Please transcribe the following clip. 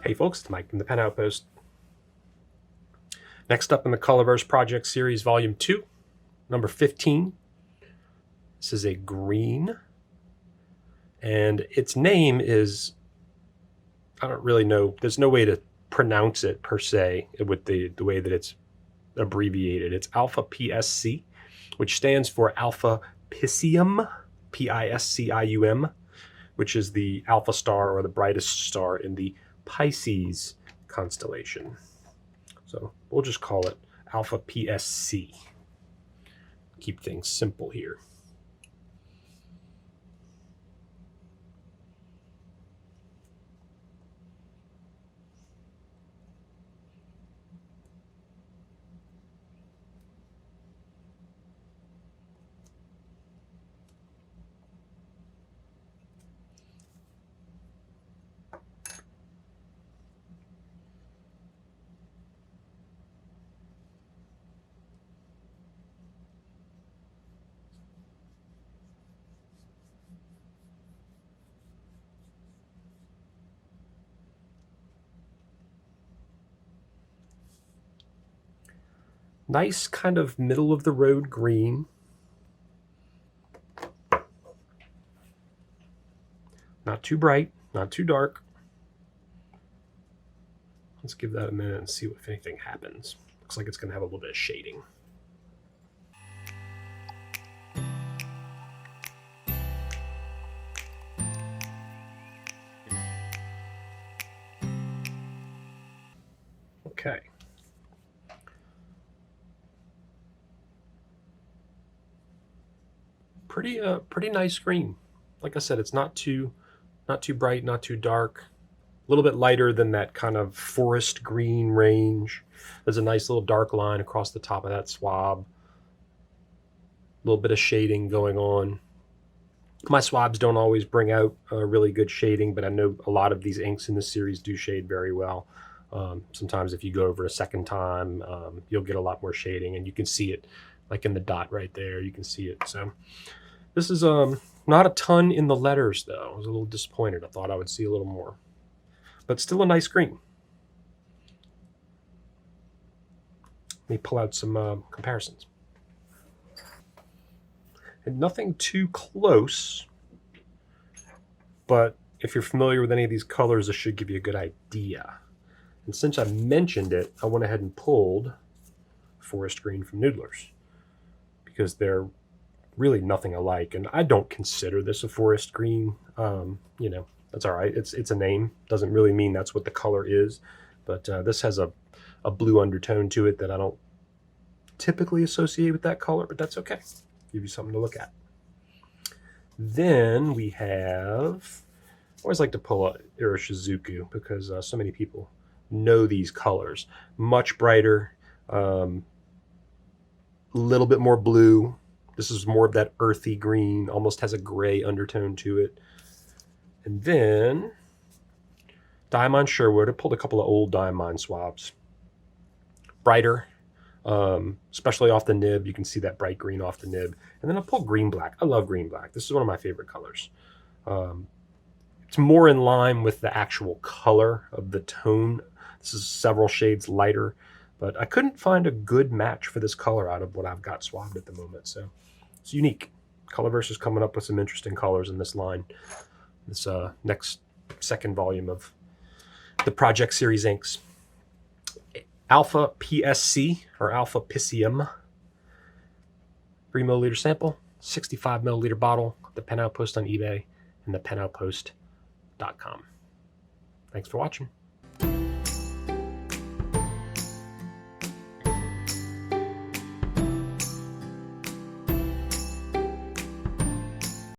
Hey folks, it's Mike from the Pen Outpost. Next up in the Colorverse Project Series Volume 2, number 15. This is a green, and its name is, I don't really know, there's no way to pronounce it per se with the way that it's abbreviated. It's Alpha PSC, which stands for Alpha Piscium, Piscium, which is the alpha star or the brightest star in the Pisces constellation. So we'll just call it Alpha PSC. Keep things simple here. Nice kind of middle of the road green. Not too bright, not too dark. Let's give that a minute and see if anything happens. Looks like it's going to have a little bit of shading. Okay. Pretty nice green. Like I said, it's not too bright, not too dark. A little bit lighter than that kind of forest green range. There's a nice little dark line across the top of that swab. A little bit of shading going on. My swabs don't always bring out really good shading, but I know a lot of these inks in the series do shade very well. Sometimes if you go over a second time, you'll get a lot more shading, and you can see it like in the dot right there. You can see it. So this is not a ton in the letters, though. I was a little disappointed. I thought I would see a little more. But still a nice green. Let me pull out some comparisons. And nothing too close, but if you're familiar with any of these colors, this should give you a good idea. And since I mentioned it, I went ahead and pulled forest green from Noodlers because they're really nothing alike, and I don't consider this a forest green. You know, that's all right. It's a name. Doesn't really mean that's what the color is, but this has a blue undertone to it that I don't typically associate with that color, but that's okay. Give you something to look at. Then we have, I always like to pull out Iroshizuku because so many people know these colors. Much brighter, little bit more blue. This is more of that earthy green, almost has a gray undertone to it. And then Diamond Sherwood. I pulled a couple of old Diamond swabs. Brighter, especially off the nib. You can see that bright green off the nib. And then I pulled green black. I love green black. This is one of my favorite colors. It's more in line with the actual color of the tone. This is several shades lighter, but I couldn't find a good match for this color out of what I've got swabbed at the moment. So it's unique. Colorverse is coming up with some interesting colors in this line. This second volume of the Project Series inks. Alpha PSC or Alpha Piscium. 3 milliliter sample, 65 milliliter bottle. The Pen Outpost on eBay and the penoutpost.com. Thanks for watching.